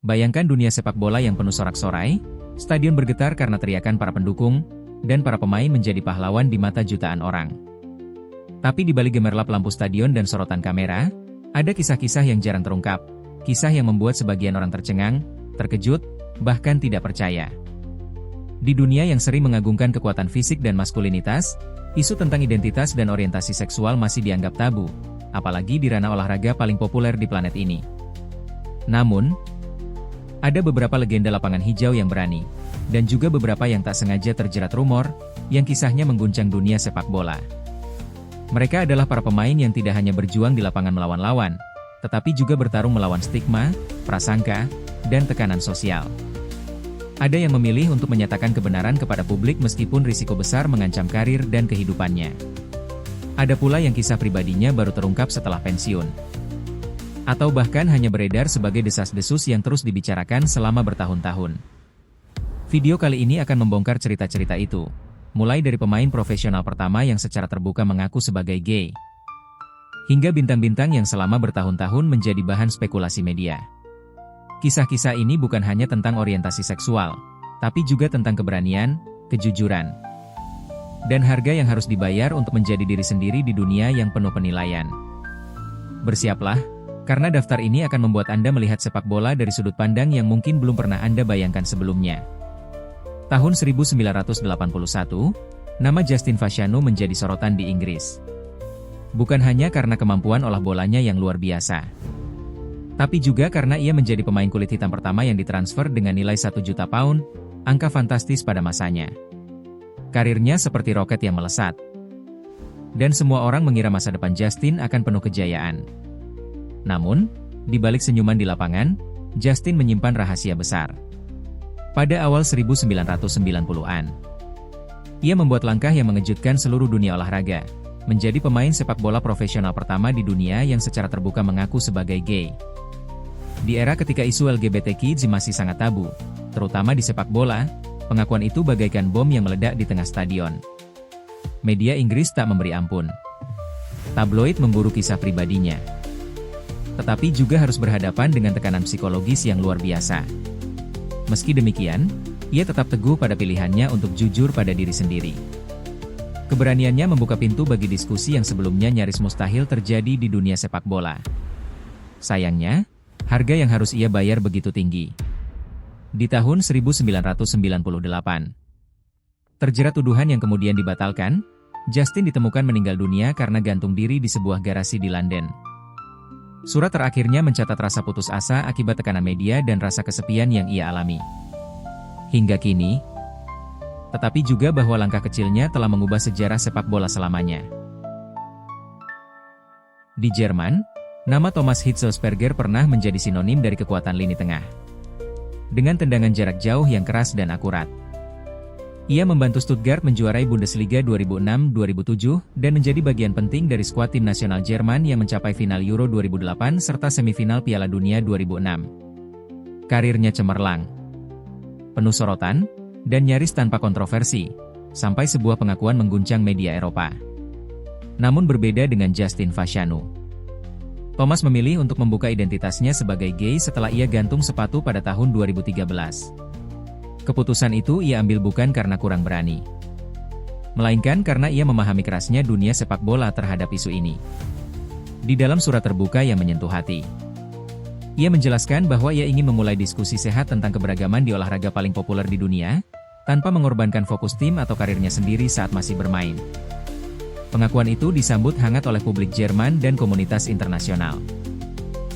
Bayangkan dunia sepak bola yang penuh sorak-sorai, stadion bergetar karena teriakan para pendukung, dan para pemain menjadi pahlawan di mata jutaan orang. Tapi di balik gemerlap lampu stadion dan sorotan kamera, ada kisah-kisah yang jarang terungkap, kisah yang membuat sebagian orang tercengang, terkejut, bahkan tidak percaya. Di dunia yang sering mengagungkan kekuatan fisik dan maskulinitas, isu tentang identitas dan orientasi seksual masih dianggap tabu, apalagi di ranah olahraga paling populer di planet ini. Namun, ada beberapa legenda lapangan hijau yang berani, dan juga beberapa yang tak sengaja terjerat rumor, yang kisahnya mengguncang dunia sepak bola. Mereka adalah para pemain yang tidak hanya berjuang di lapangan melawan lawan, tetapi juga bertarung melawan stigma, prasangka, dan tekanan sosial. Ada yang memilih untuk menyatakan kebenaran kepada publik meskipun risiko besar mengancam karir dan kehidupannya. Ada pula yang kisah pribadinya baru terungkap setelah pensiun. Atau bahkan hanya beredar sebagai desas-desus yang terus dibicarakan selama bertahun-tahun. Video kali ini akan membongkar cerita-cerita itu, mulai dari pemain profesional pertama yang secara terbuka mengaku sebagai gay, hingga bintang-bintang yang selama bertahun-tahun menjadi bahan spekulasi media. Kisah-kisah ini bukan hanya tentang orientasi seksual, tapi juga tentang keberanian, kejujuran, dan harga yang harus dibayar untuk menjadi diri sendiri di dunia yang penuh penilaian. Bersiaplah, karena daftar ini akan membuat Anda melihat sepak bola dari sudut pandang yang mungkin belum pernah Anda bayangkan sebelumnya. Tahun 1981, nama Justin Fashanu menjadi sorotan di Inggris. Bukan hanya karena kemampuan olah bolanya yang luar biasa, tapi juga karena ia menjadi pemain kulit hitam pertama yang ditransfer dengan nilai 1 juta pound, angka fantastis pada masanya. Karirnya seperti roket yang melesat. Dan semua orang mengira masa depan Justin akan penuh kejayaan. Namun, di balik senyuman di lapangan, Justin menyimpan rahasia besar. Pada awal 1990-an, ia membuat langkah yang mengejutkan seluruh dunia olahraga, menjadi pemain sepak bola profesional pertama di dunia yang secara terbuka mengaku sebagai gay. Di era ketika isu LGBTQ masih sangat tabu, terutama di sepak bola, pengakuan itu bagaikan bom yang meledak di tengah stadion. Media Inggris tak memberi ampun. Tabloid memburu kisah pribadinya, tetapi juga harus berhadapan dengan tekanan psikologis yang luar biasa. Meski demikian, ia tetap teguh pada pilihannya untuk jujur pada diri sendiri. Keberaniannya membuka pintu bagi diskusi yang sebelumnya nyaris mustahil terjadi di dunia sepak bola. Sayangnya, harga yang harus ia bayar begitu tinggi. Di tahun 1998, terjerat tuduhan yang kemudian dibatalkan, Justin ditemukan meninggal dunia karena gantung diri di sebuah garasi di London. Surat terakhirnya mencatat rasa putus asa akibat tekanan media dan rasa kesepian yang ia alami. Hingga kini, tetapi juga bahwa langkah kecilnya telah mengubah sejarah sepak bola selamanya. Di Jerman, nama Thomas Hitzelsperger pernah menjadi sinonim dari kekuatan lini tengah. Dengan tendangan jarak jauh yang keras dan akurat, ia membantu Stuttgart menjuarai Bundesliga 2006-2007 dan menjadi bagian penting dari skuad tim nasional Jerman yang mencapai final Euro 2008 serta semifinal Piala Dunia 2006. Karirnya cemerlang, penuh sorotan, dan nyaris tanpa kontroversi, sampai sebuah pengakuan mengguncang media Eropa. Namun berbeda dengan Justin Fashanu, Thomas memilih untuk membuka identitasnya sebagai gay setelah ia gantung sepatu pada tahun 2013. Keputusan itu ia ambil bukan karena kurang berani, melainkan karena ia memahami kerasnya dunia sepak bola terhadap isu ini. Di dalam surat terbuka yang menyentuh hati, ia menjelaskan bahwa ia ingin memulai diskusi sehat tentang keberagaman di olahraga paling populer di dunia, tanpa mengorbankan fokus tim atau karirnya sendiri saat masih bermain. Pengakuan itu disambut hangat oleh publik Jerman dan komunitas internasional.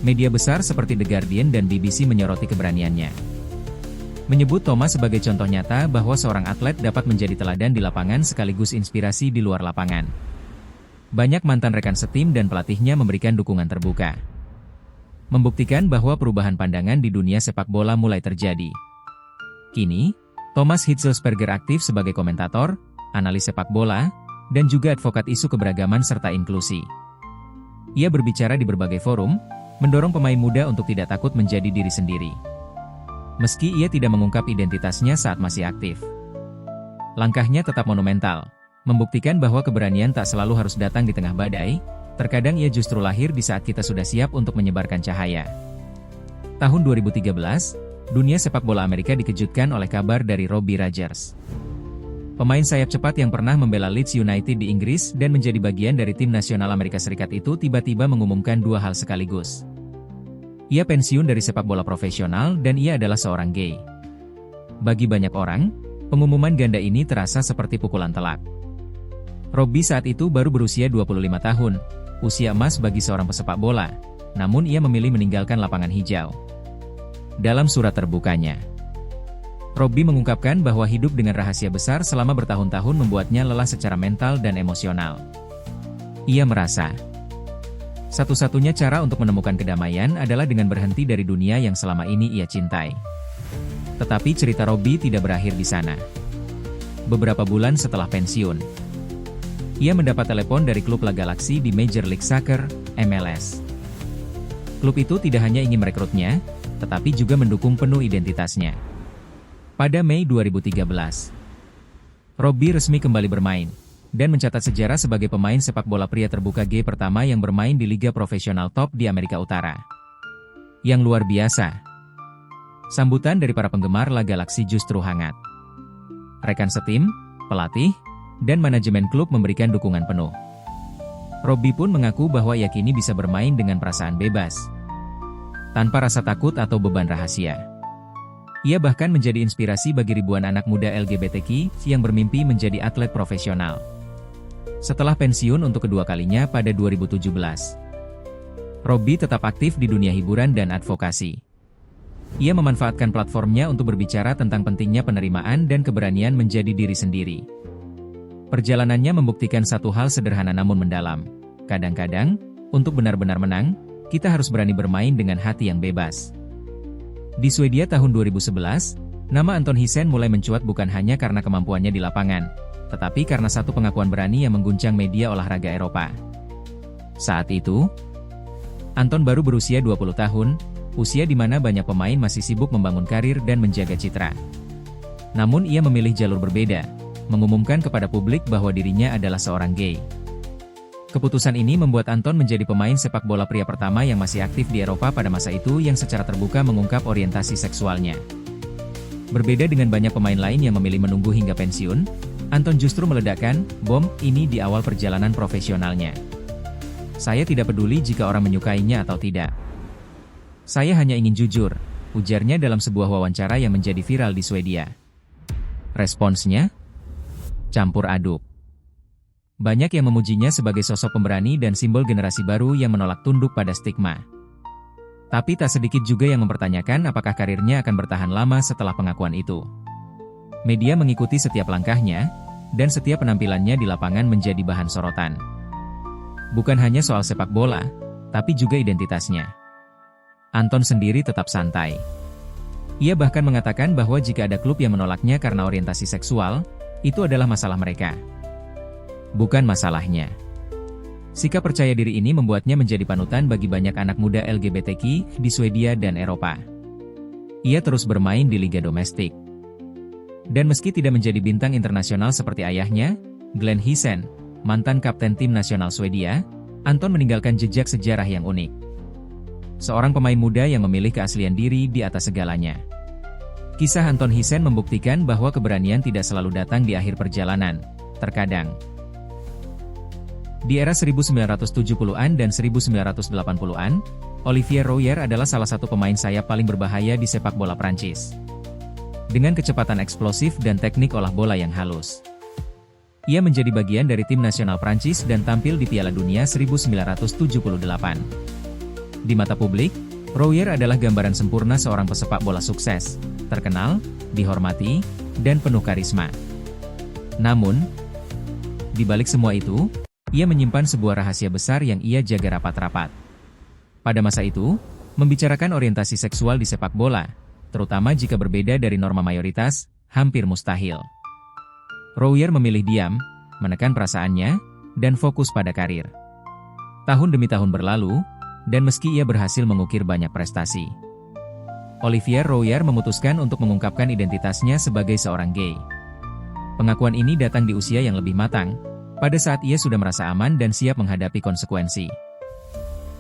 Media besar seperti The Guardian dan BBC menyoroti keberaniannya, menyebut Thomas sebagai contoh nyata bahwa seorang atlet dapat menjadi teladan di lapangan sekaligus inspirasi di luar lapangan. Banyak mantan rekan setim dan pelatihnya memberikan dukungan terbuka, membuktikan bahwa perubahan pandangan di dunia sepak bola mulai terjadi. Kini, Thomas Hitzelsperger aktif sebagai komentator, analis sepak bola, dan juga advokat isu keberagaman serta inklusi. Ia berbicara di berbagai forum, mendorong pemain muda untuk tidak takut menjadi diri sendiri. Meski ia tidak mengungkap identitasnya saat masih aktif, langkahnya tetap monumental, membuktikan bahwa keberanian tak selalu harus datang di tengah badai, terkadang ia justru lahir di saat kita sudah siap untuk menyebarkan cahaya. Tahun 2013, dunia sepak bola Amerika dikejutkan oleh kabar dari Robbie Rogers. Pemain sayap cepat yang pernah membela Leeds United di Inggris dan menjadi bagian dari tim nasional Amerika Serikat itu tiba-tiba mengumumkan dua hal sekaligus. Ia pensiun dari sepak bola profesional dan ia adalah seorang gay. Bagi banyak orang, pengumuman ganda ini terasa seperti pukulan telak. Robbie saat itu baru berusia 25 tahun, usia emas bagi seorang pesepak bola, namun ia memilih meninggalkan lapangan hijau. Dalam surat terbukanya, Robbie mengungkapkan bahwa hidup dengan rahasia besar selama bertahun-tahun membuatnya lelah secara mental dan emosional. Ia merasa, satu-satunya cara untuk menemukan kedamaian adalah dengan berhenti dari dunia yang selama ini ia cintai. Tetapi cerita Robbie tidak berakhir di sana. Beberapa bulan setelah pensiun, ia mendapat telepon dari klub La Galaxy di Major League Soccer, MLS. Klub itu tidak hanya ingin merekrutnya, tetapi juga mendukung penuh identitasnya. Pada Mei 2013, Robbie resmi kembali bermain, dan mencatat sejarah sebagai pemain sepak bola pria terbuka gay pertama yang bermain di liga profesional top di Amerika Utara. Yang luar biasa. Sambutan dari para penggemar La Galaxy justru hangat. Rekan setim, pelatih, dan manajemen klub memberikan dukungan penuh. Robbie pun mengaku bahwa ia kini bisa bermain dengan perasaan bebas, tanpa rasa takut atau beban rahasia. Ia bahkan menjadi inspirasi bagi ribuan anak muda LGBTQ yang bermimpi menjadi atlet profesional. Setelah pensiun untuk kedua kalinya pada 2017, Robbie tetap aktif di dunia hiburan dan advokasi. Ia memanfaatkan platformnya untuk berbicara tentang pentingnya penerimaan dan keberanian menjadi diri sendiri. Perjalanannya membuktikan satu hal sederhana namun mendalam. Kadang-kadang, untuk benar-benar menang, kita harus berani bermain dengan hati yang bebas. Di Swedia tahun 2011, nama Anton Hiesen mulai mencuat bukan hanya karena kemampuannya di lapangan, tetapi karena satu pengakuan berani yang mengguncang media olahraga Eropa. Saat itu, Anton baru berusia 20 tahun, usia di mana banyak pemain masih sibuk membangun karir dan menjaga citra. Namun ia memilih jalur berbeda, mengumumkan kepada publik bahwa dirinya adalah seorang gay. Keputusan ini membuat Anton menjadi pemain sepak bola pria pertama yang masih aktif di Eropa pada masa itu yang secara terbuka mengungkap orientasi seksualnya. Berbeda dengan banyak pemain lain yang memilih menunggu hingga pensiun, Anton justru meledakkan bom ini di awal perjalanan profesionalnya. Saya tidak peduli jika orang menyukainya atau tidak. Saya hanya ingin jujur, ujarnya dalam sebuah wawancara yang menjadi viral di Swedia. Responsnya? Campur aduk. Banyak yang memujinya sebagai sosok pemberani dan simbol generasi baru yang menolak tunduk pada stigma. Tapi tak sedikit juga yang mempertanyakan apakah karirnya akan bertahan lama setelah pengakuan itu. Media mengikuti setiap langkahnya, dan setiap penampilannya di lapangan menjadi bahan sorotan. Bukan hanya soal sepak bola, tapi juga identitasnya. Anton sendiri tetap santai. Ia bahkan mengatakan bahwa jika ada klub yang menolaknya karena orientasi seksual, itu adalah masalah mereka, bukan masalahnya. Sikap percaya diri ini membuatnya menjadi panutan bagi banyak anak muda LGBTQ di Swedia dan Eropa. Ia terus bermain di liga domestik. Dan meski tidak menjadi bintang internasional seperti ayahnya, Glenn Hiesen, mantan kapten tim nasional Swedia, Anton meninggalkan jejak sejarah yang unik. Seorang pemain muda yang memilih keaslian diri di atas segalanya. Kisah Anton Hiesen membuktikan bahwa keberanian tidak selalu datang di akhir perjalanan, terkadang. Di era 1970-an dan 1980-an, Olivier Rouyer adalah salah satu pemain sayap paling berbahaya di sepak bola Prancis. Dengan kecepatan eksplosif dan teknik olah bola yang halus, ia menjadi bagian dari tim nasional Prancis dan tampil di Piala Dunia 1978. Di mata publik, Rouyer adalah gambaran sempurna seorang pesepak bola sukses, terkenal, dihormati, dan penuh karisma. Namun, di balik semua itu, ia menyimpan sebuah rahasia besar yang ia jaga rapat-rapat. Pada masa itu, membicarakan orientasi seksual di sepak bola, terutama jika berbeda dari norma mayoritas, hampir mustahil. Rouyer memilih diam, menekan perasaannya, dan fokus pada karir. Tahun demi tahun berlalu, dan meski ia berhasil mengukir banyak prestasi, Olivier Rouyer memutuskan untuk mengungkapkan identitasnya sebagai seorang gay. Pengakuan ini datang di usia yang lebih matang, pada saat ia sudah merasa aman dan siap menghadapi konsekuensi.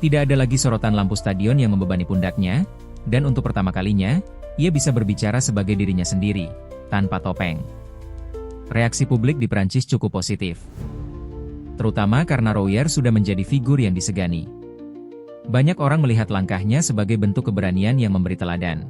Tidak ada lagi sorotan lampu stadion yang membebani pundaknya, Dan untuk pertama kalinya, ia bisa berbicara sebagai dirinya sendiri, tanpa topeng. Reaksi publik di Prancis cukup positif. Terutama karena Royer sudah menjadi figur yang disegani. Banyak orang melihat langkahnya sebagai bentuk keberanian yang memberi teladan.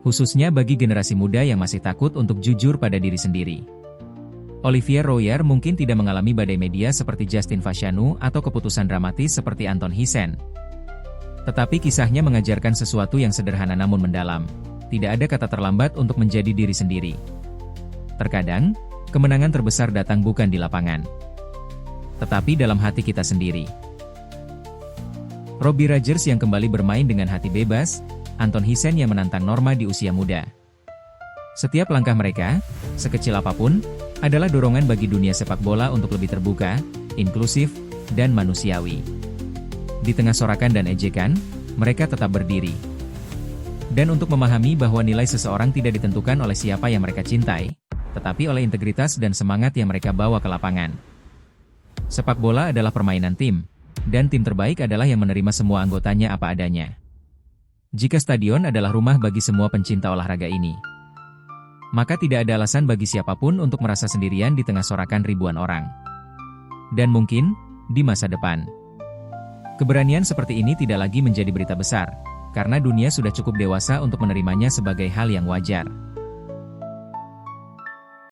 Khususnya bagi generasi muda yang masih takut untuk jujur pada diri sendiri. Olivier Royer mungkin tidak mengalami badai media seperti Justin Fashanu atau keputusan dramatis seperti Anton Hisen. Tetapi kisahnya mengajarkan sesuatu yang sederhana namun mendalam. Tidak ada kata terlambat untuk menjadi diri sendiri. Terkadang, kemenangan terbesar datang bukan di lapangan, tetapi dalam hati kita sendiri. Robbie Rogers yang kembali bermain dengan hati bebas, Anton Hisen yang menantang norma di usia muda. Setiap langkah mereka, sekecil apapun, adalah dorongan bagi dunia sepak bola untuk lebih terbuka, inklusif, dan manusiawi. Di tengah sorakan dan ejekan, mereka tetap berdiri. Dan untuk memahami bahwa nilai seseorang tidak ditentukan oleh siapa yang mereka cintai, tetapi oleh integritas dan semangat yang mereka bawa ke lapangan. Sepak bola adalah permainan tim, dan tim terbaik adalah yang menerima semua anggotanya apa adanya. Jika stadion adalah rumah bagi semua pencinta olahraga ini, maka tidak ada alasan bagi siapapun untuk merasa sendirian di tengah sorakan ribuan orang. Dan mungkin, di masa depan, keberanian seperti ini tidak lagi menjadi berita besar, karena dunia sudah cukup dewasa untuk menerimanya sebagai hal yang wajar.